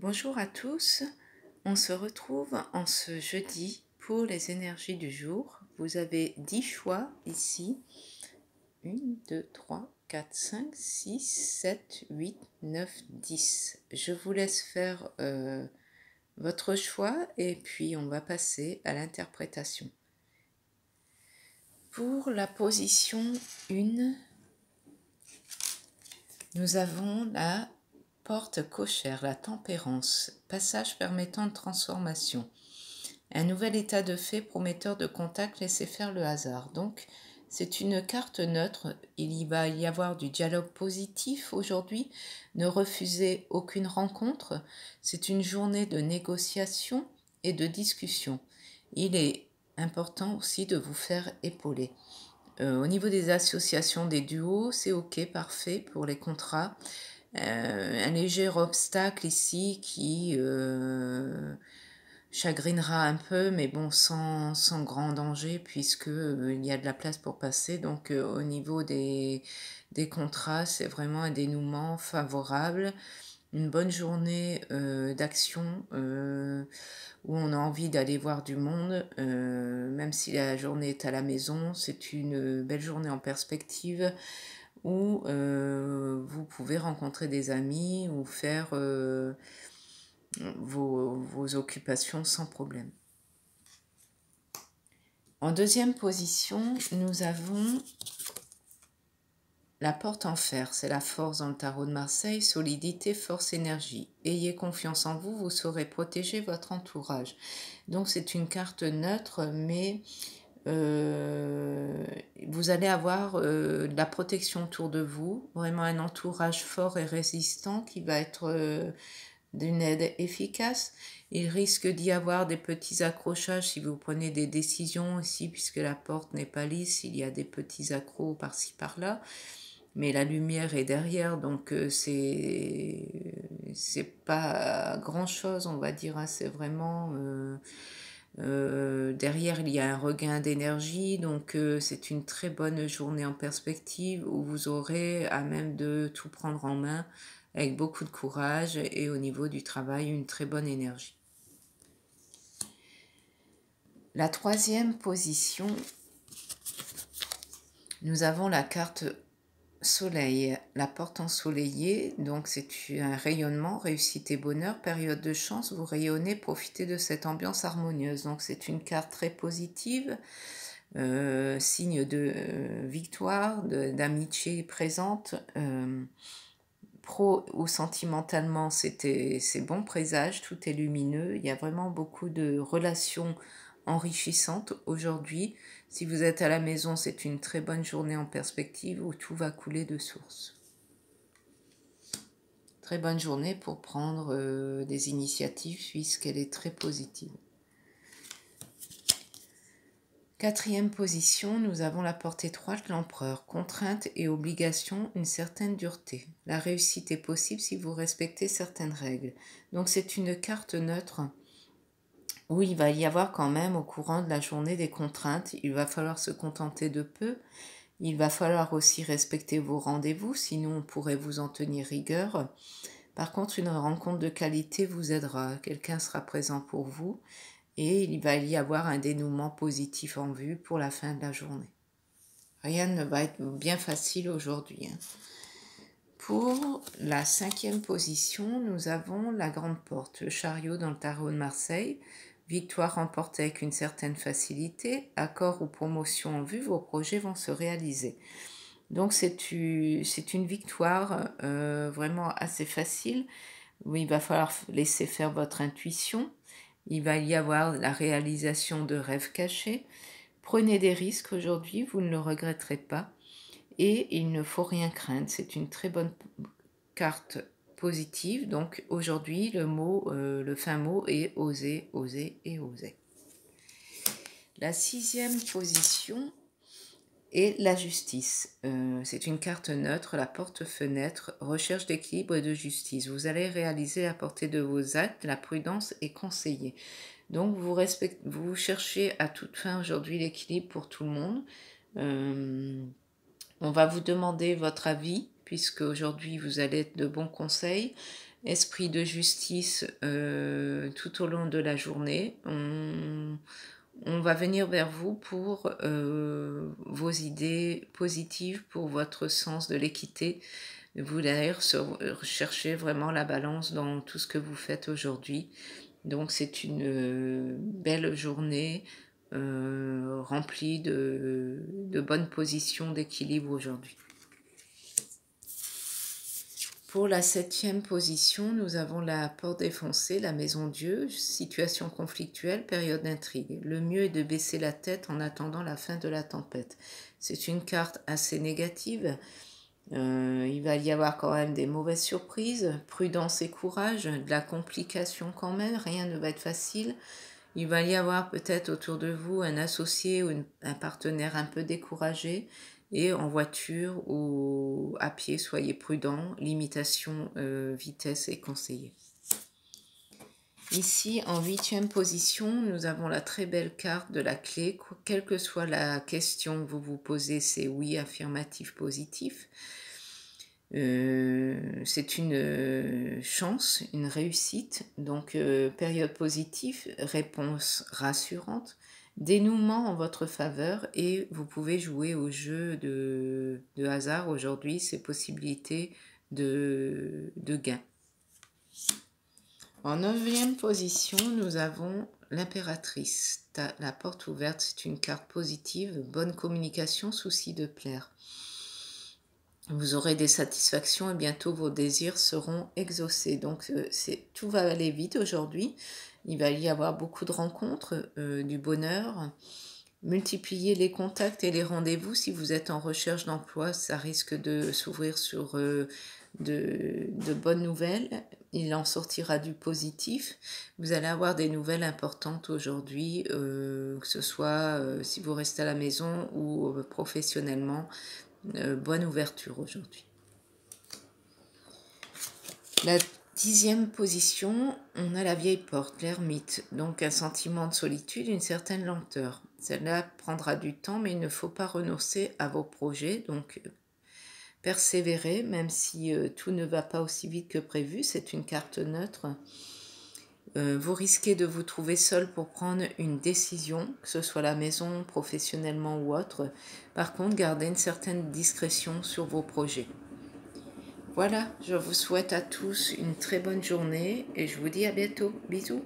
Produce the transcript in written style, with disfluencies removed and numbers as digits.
Bonjour à tous, on se retrouve en ce jeudi pour les énergies du jour. Vous avez 10 choix ici. 1, 2, 3, 4, 5, 6, 7, 8, 9, 10. Je vous laisse faire votre choix et puis on va passer à l'interprétation. Pour la position 1, nous avons la porte cochère, la tempérance, passage permettant de transformation. Un nouvel état de fait prometteur de contact, laissez faire le hasard. Donc, c'est une carte neutre. Il va y avoir du dialogue positif aujourd'hui. Ne refusez aucune rencontre. C'est une journée de négociation et de discussion. Il est important aussi de vous faire épauler. Au niveau des associations, des duos, c'est ok, parfait pour les contrats. Un léger obstacle ici qui chagrinera un peu, mais bon, sans grand danger, puisque il y a de la place pour passer. Donc au niveau des contrats, c'est vraiment un dénouement favorable. Une bonne journée d'action où on a envie d'aller voir du monde, même si la journée est à la maison. C'est une belle journée en perspective où vous pouvez rencontrer des amis ou faire vos occupations sans problème. En deuxième position, nous avons la porte en fer. C'est la force dans le tarot de Marseille, solidité, force, énergie. Ayez confiance en vous, vous saurez protéger votre entourage. Donc c'est une carte neutre, mais vous allez avoir de la protection autour de vous, vraiment un entourage fort et résistant qui va être d'une aide efficace. Il risque d'y avoir des petits accrochages si vous prenez des décisions ici, puisque la porte n'est pas lisse, il y a des petits accros par-ci par-là, mais la lumière est derrière, donc c'est pas grand-chose, on va dire, hein. C'est vraiment derrière il y a un regain d'énergie, donc c'est une très bonne journée en perspective où vous aurez à même de tout prendre en main avec beaucoup de courage, et au niveau du travail une très bonne énergie. La troisième position, nous avons la carte Soleil, la porte ensoleillée, donc c'est un rayonnement, réussite et bonheur, période de chance, vous rayonnez, profitez de cette ambiance harmonieuse. Donc c'est une carte très positive, signe de victoire, d'amitié présente, pro ou sentimentalement c'est bon présage, tout est lumineux, il y a vraiment beaucoup de relations enrichissantes aujourd'hui. Si vous êtes à la maison, c'est une très bonne journée en perspective où tout va couler de source. Très bonne journée pour prendre des initiatives puisqu'elle est très positive. Quatrième position, nous avons la porte étroite, l'empereur. Contrainte et obligation, une certaine dureté. La réussite est possible si vous respectez certaines règles. Donc c'est une carte neutre où il va y avoir quand même au courant de la journée des contraintes. Il va falloir se contenter de peu. Il va falloir aussi respecter vos rendez-vous, sinon on pourrait vous en tenir rigueur. Par contre, une rencontre de qualité vous aidera. Quelqu'un sera présent pour vous. Et il va y avoir un dénouement positif en vue pour la fin de la journée. Rien ne va être bien facile aujourd'hui. Pour la cinquième position, nous avons la grande porte, le chariot dans le tarot de Marseille. Victoire remportée avec une certaine facilité, accord ou promotion en vue, vos projets vont se réaliser. Donc c'est une victoire vraiment assez facile, où il va falloir laisser faire votre intuition. Il va y avoir la réalisation de rêves cachés. Prenez des risques aujourd'hui, vous ne le regretterez pas. Et il ne faut rien craindre. C'est une très bonne carte positive. Donc aujourd'hui, le fin mot est oser, oser et oser. La sixième position est la justice. C'est une carte neutre, la porte-fenêtre, recherche d'équilibre et de justice. Vous allez réaliser la portée de vos actes, la prudence est conseillée. Donc vous cherchez à toute fin aujourd'hui l'équilibre pour tout le monde. On va vous demander votre avis, puisque aujourd'hui vous allez être de bons conseils. esprit de justice tout au long de la journée. On va venir vers vous pour vos idées positives, pour votre sens de l'équité. Vous d'ailleurs recherchez vraiment la balance dans tout ce que vous faites aujourd'hui. Donc c'est une belle journée remplie de bonnes positions d'équilibre aujourd'hui. Pour la 7e position, nous avons la porte défoncée, la maison Dieu, situation conflictuelle, période d'intrigue. Le mieux est de baisser la tête en attendant la fin de la tempête. C'est une carte assez négative. Il va y avoir quand même des mauvaises surprises, prudence et courage, de la complication quand même, rien ne va être facile. Il va y avoir peut-être autour de vous un associé ou un partenaire un peu découragé. Et en voiture ou à pied, soyez prudents. Limitation vitesse est conseillée. Ici, en 8e position, nous avons la très belle carte de la clé. Quelle que soit la question que vous vous posez, c'est oui, affirmatif, positif. C'est une chance, une réussite. Donc, période positive, réponse rassurante. Dénouement en votre faveur et vous pouvez jouer au jeu de hasard aujourd'hui, ces possibilités de gain. En 9e position, nous avons l'impératrice. La porte ouverte, c'est une carte positive, bonne communication, souci de plaire. Vous aurez des satisfactions et bientôt vos désirs seront exaucés. Donc tout va aller vite aujourd'hui. Il va y avoir beaucoup de rencontres, du bonheur. Multipliez les contacts et les rendez-vous. Si vous êtes en recherche d'emploi, ça risque de s'ouvrir sur de bonnes nouvelles. Il en sortira du positif. Vous allez avoir des nouvelles importantes aujourd'hui, que ce soit si vous restez à la maison ou professionnellement. Bonne ouverture aujourd'hui. La 10e position, on a la vieille porte, l'ermite, donc un sentiment de solitude, une certaine lenteur. Celle-là prendra du temps, mais il ne faut pas renoncer à vos projets, donc persévérer, même si tout ne va pas aussi vite que prévu, c'est une carte neutre. Vous risquez de vous trouver seul pour prendre une décision, que ce soit à la maison, professionnellement ou autre. Par contre, gardez une certaine discrétion sur vos projets. Voilà, je vous souhaite à tous une très bonne journée et je vous dis à bientôt. Bisous.